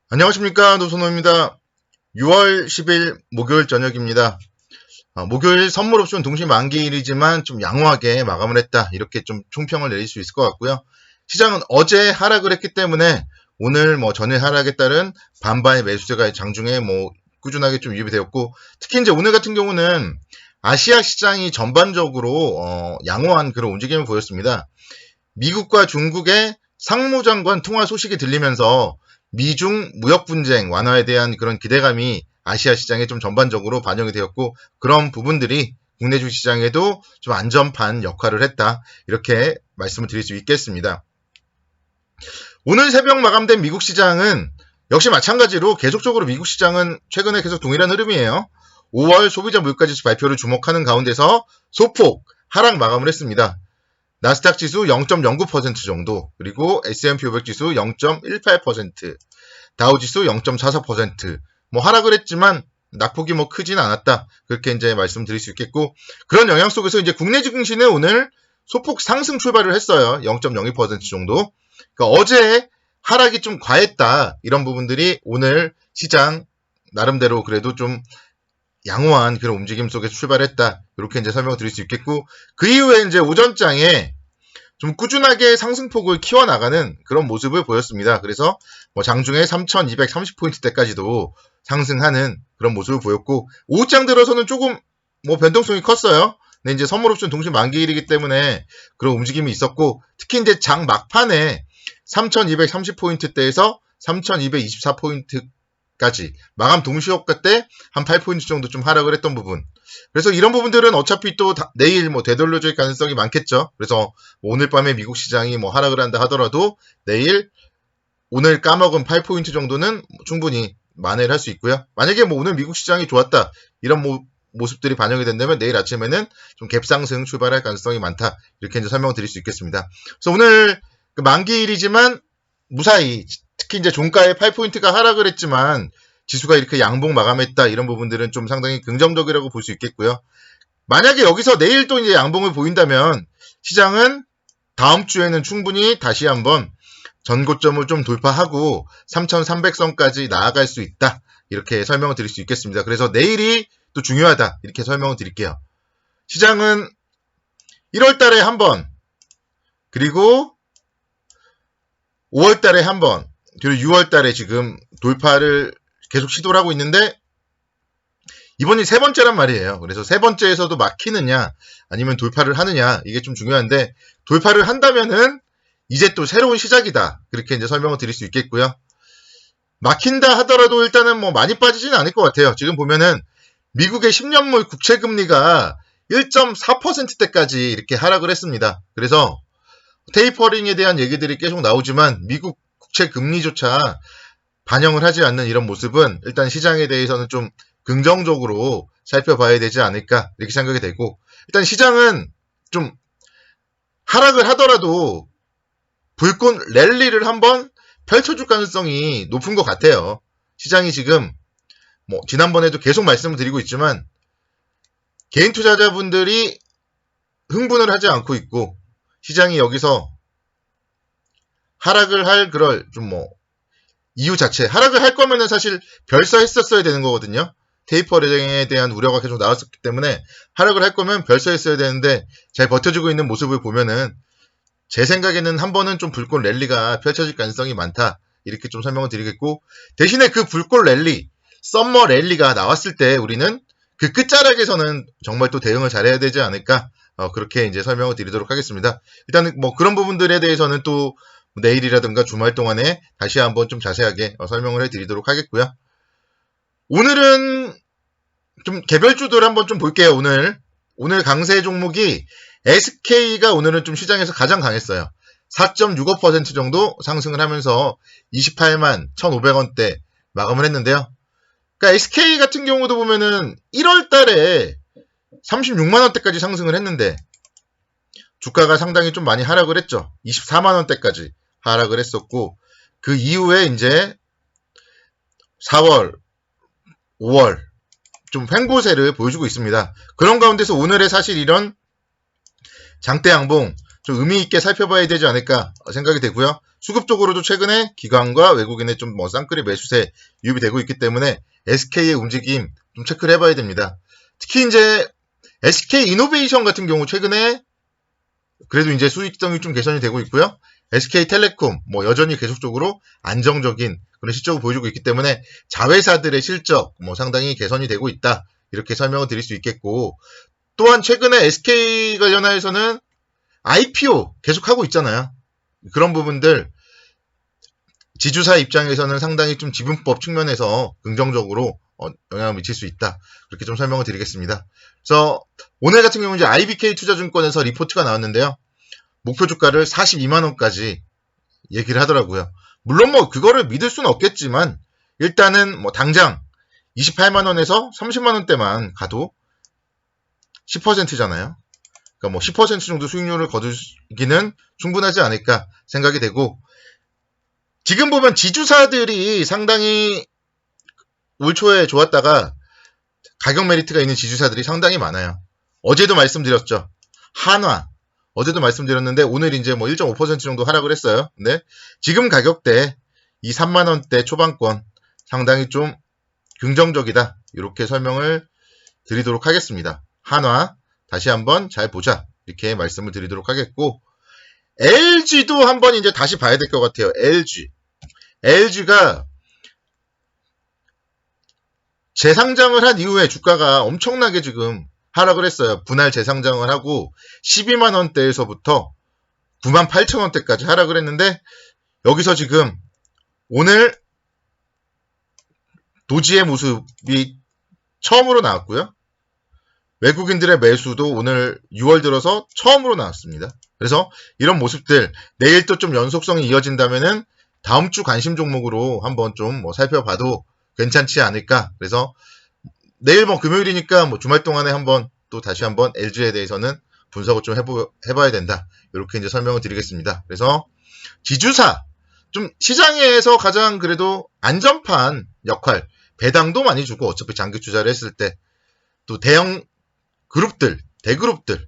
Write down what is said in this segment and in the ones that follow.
안녕하십니까, 노선호입니다. 6월 10일 목요일 저녁입니다. 목요일 선물 옵션 동시 만기일이지만 좀 양호하게 마감을 했다. 이렇게 좀 총평을 내릴 수 있을 것 같고요. 시장은 어제 하락을 했기 때문에 오늘 전일 하락에 따른 반반의 매수세가 장중에 꾸준하게 좀 유입이 되었고, 특히 이제 오늘 같은 경우는 아시아 시장이 전반적으로 양호한 그런 움직임을 보였습니다. 미국과 중국의 상무장관 통화 소식이 들리면서 미중 무역 분쟁 완화에 대한 그런 기대감이 아시아 시장에 좀 전반적으로 반영이 되었고, 그런 부분들이 국내 주식시장에도 좀 안전판 역할을 했다, 이렇게 말씀을 드릴 수 있겠습니다. 오늘 새벽 마감된 미국 시장은 역시 마찬가지로 계속적으로 미국 시장은 최근에 계속 동일한 흐름이에요. 5월 소비자 물가지수 발표를 주목하는 가운데서 소폭 하락 마감을 했습니다. 나스닥 지수 0.09% 정도, 그리고 S&P 500 지수 0.18%, 다우 지수 0.44%, 하락을 했지만 낙폭이 크진 않았다. 그렇게 이제 말씀드릴 수 있겠고, 그런 영향 속에서 이제 국내 증시는 오늘 소폭 상승 출발을 했어요. 0.02% 정도. 그러니까 어제 하락이 좀 과했다. 이런 부분들이 오늘 시장 나름대로 그래도 좀 양호한 그런 움직임 속에서 출발했다. 이렇게 이제 설명을 드릴 수 있겠고, 그 이후에 이제 오전장에 좀 꾸준하게 상승폭을 키워나가는 그런 모습을 보였습니다. 그래서 장중에 3,230포인트대까지도 상승하는 그런 모습을 보였고, 오후장 들어서는 조금 변동성이 컸어요. 근데 이제 선물옵션 동시 만기일이기 때문에 그런 움직임이 있었고, 특히 이제 장 막판에 3,230포인트대에서 3,224포인트까지 마감 동시효과 때 한 8포인트 정도 좀 하락을 했던 부분. 그래서 이런 부분들은 어차피 또 내일 되돌려질 가능성이 많겠죠. 그래서 오늘 밤에 미국 시장이 하락을 한다 하더라도 내일 오늘 까먹은 8포인트 정도는 충분히 만회를 할 수 있고요. 만약에 오늘 미국 시장이 좋았다, 이런 모습들이 반영이 된다면 내일 아침에는 좀 갭상승 출발할 가능성이 많다, 이렇게 이제 설명을 드릴 수 있겠습니다. 그래서 오늘 만기일이지만 무사히, 특히 이제 종가에 8포인트가 하락을 했지만 지수가 이렇게 양봉 마감했다, 이런 부분들은 좀 상당히 긍정적이라고 볼 수 있겠고요. 만약에 여기서 내일 또 이제 양봉을 보인다면 시장은 다음 주에는 충분히 다시 한번 전고점을 좀 돌파하고 3,300선까지 나아갈 수 있다, 이렇게 설명을 드릴 수 있겠습니다. 그래서 내일이 또 중요하다, 이렇게 설명을 드릴게요. 시장은 1월 달에 한 번, 그리고 5월 달에 한 번, 그리고 6월 달에 지금 돌파를 계속 시도를 하고 있는데, 이번이 세 번째란 말이에요. 그래서 세 번째에서도 막히느냐 아니면 돌파를 하느냐, 이게 좀 중요한데, 돌파를 한다면은 이제 또 새로운 시작이다, 그렇게 이제 설명을 드릴 수 있겠고요. 막힌다 하더라도 일단은 많이 빠지지는 않을 것 같아요. 지금 보면은 미국의 10년물 국채금리가 1.4%대까지 이렇게 하락을 했습니다. 그래서 테이퍼링에 대한 얘기들이 계속 나오지만 미국 국채금리조차 반영을 하지 않는 이런 모습은 일단 시장에 대해서는 좀 긍정적으로 살펴봐야 되지 않을까, 이렇게 생각이 되고, 일단 시장은 좀 하락을 하더라도 불꽃 랠리를 한번 펼쳐줄 가능성이 높은 것 같아요. 시장이 지금 지난번에도 계속 말씀을 드리고 있지만 개인 투자자분들이 흥분을 하지 않고 있고, 시장이 여기서 하락을 할 그럴 이유 자체, 하락을 할 거면은 사실 별서했었어야 되는 거거든요. 테이퍼링에 대한 우려가 계속 나왔었기 때문에 하락을 할 거면 별서했어야 되는데 잘 버텨주고 있는 모습을 보면은 제 생각에는 한 번은 좀 불꽃 랠리가 펼쳐질 가능성이 많다, 이렇게 좀 설명을 드리겠고, 대신에 그 불꽃 랠리, 썸머 랠리가 나왔을 때 우리는 그 끝자락에서는 정말 또 대응을 잘해야 되지 않을까, 그렇게 이제 설명을 드리도록 하겠습니다. 일단은 그런 부분들에 대해서는 또 내일이라든가 주말 동안에 다시 한번 좀 자세하게 설명을 해드리도록 하겠고요. 오늘은 좀 개별주들 한번 좀 볼게요. 오늘 강세 종목이 SK가 오늘은 좀 시장에서 가장 강했어요. 4.65% 정도 상승을 하면서 28만 1,500원대 마감을 했는데요. 그러니까 SK 같은 경우도 보면은 1월 달에 36만원대까지 상승을 했는데 주가가 상당히 좀 많이 하락을 했죠. 24만원대까지 하락을 했었고, 그 이후에 이제 4월, 5월 좀 횡보세를 보여주고 있습니다. 그런 가운데서 오늘의 사실 이런 장대 양봉 좀 의미 있게 살펴봐야 되지 않을까 생각이 되고요. 수급적으로도 최근에 기관과 외국인의 좀 뭐 쌍끌이 매수세 유입이 되고 있기 때문에 SK의 움직임 좀 체크를 해봐야 됩니다. 특히 이제 SK 이노베이션 같은 경우 최근에 그래도 이제 수익성이 좀 개선이 되고 있고요. SK텔레콤 뭐 여전히 계속적으로 안정적인 그런 실적을 보여주고 있기 때문에 자회사들의 실적 뭐 상당히 개선이 되고 있다. 이렇게 설명을 드릴 수 있겠고, 또한 최근에 SK 관련하여서는 IPO 계속하고 있잖아요. 그런 부분들 지주사 입장에서는 상당히 좀 지분법 측면에서 긍정적으로 영향을 미칠 수 있다. 그렇게 좀 설명을 드리겠습니다. 그래서 오늘 같은 경우는 이제 IBK 투자증권에서 리포트가 나왔는데요. 목표 주가를 42만원까지 얘기를 하더라고요. 물론 뭐 그거를 믿을 수는 없겠지만 일단은 뭐 당장 28만원에서 30만원대만 가도 10%잖아요. 그러니까 뭐 10% 정도 수익률을 거두기는 충분하지 않을까 생각이 되고, 지금 보면 지주사들이 상당히 올 초에 좋았다가 가격 메리트가 있는 지주사들이 상당히 많아요. 어제도 말씀드렸죠. 한화. 어제도 말씀드렸는데 오늘 이제 뭐 1.5% 정도 하락을 했어요. 근데 지금 가격대 이 3만원대 초반권 상당히 좀 긍정적이다. 이렇게 설명을 드리도록 하겠습니다. 한화 다시 한번 잘 보자. 이렇게 말씀을 드리도록 하겠고, LG도 한번 이제 다시 봐야 될 것 같아요. LG가 재상장을 한 이후에 주가가 엄청나게 지금 하락을 했어요. 분할 재상장을 하고 12만원대에서부터 98,000원대까지 하락을 했는데, 여기서 지금 오늘 도지의 모습이 처음으로 나왔고요. 외국인들의 매수도 오늘 6월 들어서 처음으로 나왔습니다. 그래서 이런 모습들 내일 또 좀 연속성이 이어진다면은 다음 주 관심 종목으로 한번 좀 뭐 살펴봐도 괜찮지 않을까. 그래서 내일 뭐 금요일이니까 뭐 주말 동안에 한번 또 다시 한번 LG에 대해서는 분석을 좀 해봐야 된다. 이렇게 이제 설명을 드리겠습니다. 그래서 지주사 좀 시장에서 가장 그래도 안전판 역할, 배당도 많이 주고 어차피 장기 투자를 했을 때 또 대형 그룹들, 대그룹들,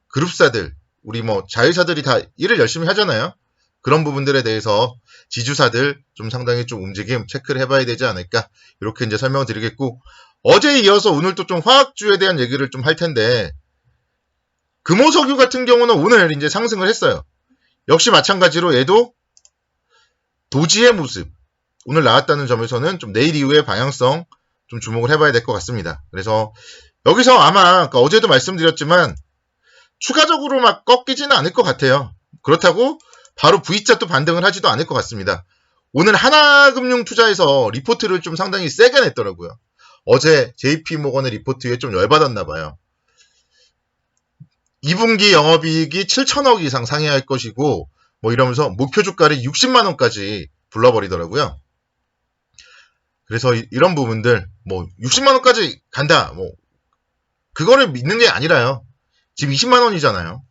그룹사들, 우리 뭐 자회사들이 다 일을 열심히 하잖아요. 그런 부분들에 대해서 지주사들 좀 상당히 좀 움직임 체크를 해봐야 되지 않을까. 이렇게 이제 설명을 드리겠고, 어제에 이어서 오늘 또 좀 화학주에 대한 얘기를 좀 할 텐데, 금호석유 같은 경우는 오늘 이제 상승을 했어요. 역시 마찬가지로 얘도 도지의 모습 오늘 나왔다는 점에서는 좀 내일 이후의 방향성 좀 주목을 해봐야 될 것 같습니다. 그래서 여기서 아마 어제도 말씀드렸지만 추가적으로 막 꺾이지는 않을 것 같아요. 그렇다고 바로 V자 또 반등을 하지도 않을 것 같습니다. 오늘 하나금융투자에서 리포트를 좀 상당히 세게 냈더라고요. 어제 JP모건의 리포트에 좀 열받았나 봐요. 2분기 영업이익이 7천억 이상 상회할 것이고 뭐 이러면서 목표 주가를 60만원까지 불러버리더라고요. 그래서 이런 부분들 뭐 60만원까지 간다 뭐 그거를 믿는 게 아니라요. 지금 20만원이잖아요.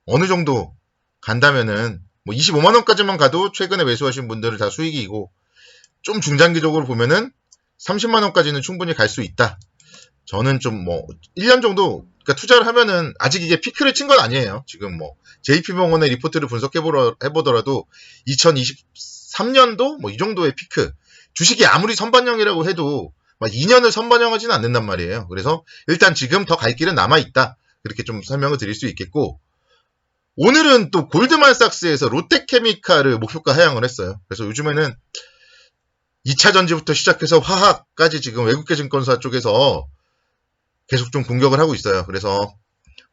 어느 정도 간다면은 뭐 25만원까지만 가도 최근에 매수하신 분들은 다 수익이고, 좀 중장기적으로 보면은 30만원까지는 충분히 갈 수 있다. 저는 좀 뭐 1년 정도 그러니까 투자를 하면은 아직 이게 피크를 친 건 아니에요. 지금 뭐 JP모건의 리포트를 해보더라도 2023년도 뭐 이 정도의 피크, 주식이 아무리 선반영이라고 해도 막 2년을 선반영하지는 않는단 말이에요. 그래서 일단 지금 더 갈 길은 남아있다. 그렇게 좀 설명을 드릴 수 있겠고, 오늘은 또 골드만삭스에서 롯데케미칼을 목표가 하향을 했어요. 그래서 요즘에는 2차 전지부터 시작해서 화학까지 지금 외국계 증권사 쪽에서 계속 좀 공격을 하고 있어요. 그래서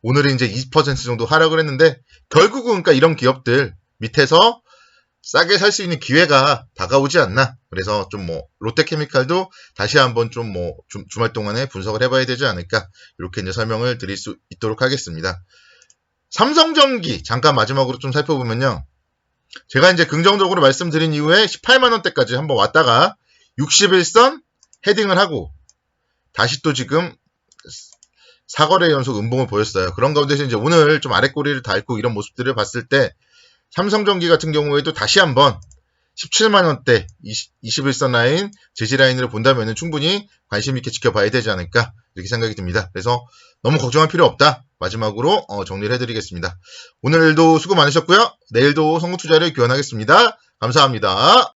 오늘은 이제 20% 정도 하락을 했는데, 결국은 그러니까 이런 기업들 밑에서 싸게 살 수 있는 기회가 다가오지 않나. 그래서 좀 뭐 롯데케미칼도 다시 한번 좀 뭐 주말 동안에 분석을 해봐야 되지 않을까. 이렇게 이제 설명을 드릴 수 있도록 하겠습니다. 삼성전기 잠깐 마지막으로 좀 살펴보면요. 제가 이제 긍정적으로 말씀드린 이후에 18만원대까지 한번 왔다가 61선 헤딩을 하고 다시 또 지금 4거래 연속 음봉을 보였어요. 그런 가운데서 이제 오늘 좀 아랫꼬리를 닳고 이런 모습들을 봤을 때 삼성전기 같은 경우에도 다시 한번 17만원대 21선 라인, 지지 라인으로 본다면 충분히 관심 있게 지켜봐야 되지 않을까 이렇게 생각이 듭니다. 그래서 너무 걱정할 필요 없다. 마지막으로 정리를 해드리겠습니다. 오늘도 수고 많으셨고요. 내일도 선거투자를 기원하겠습니다. 감사합니다.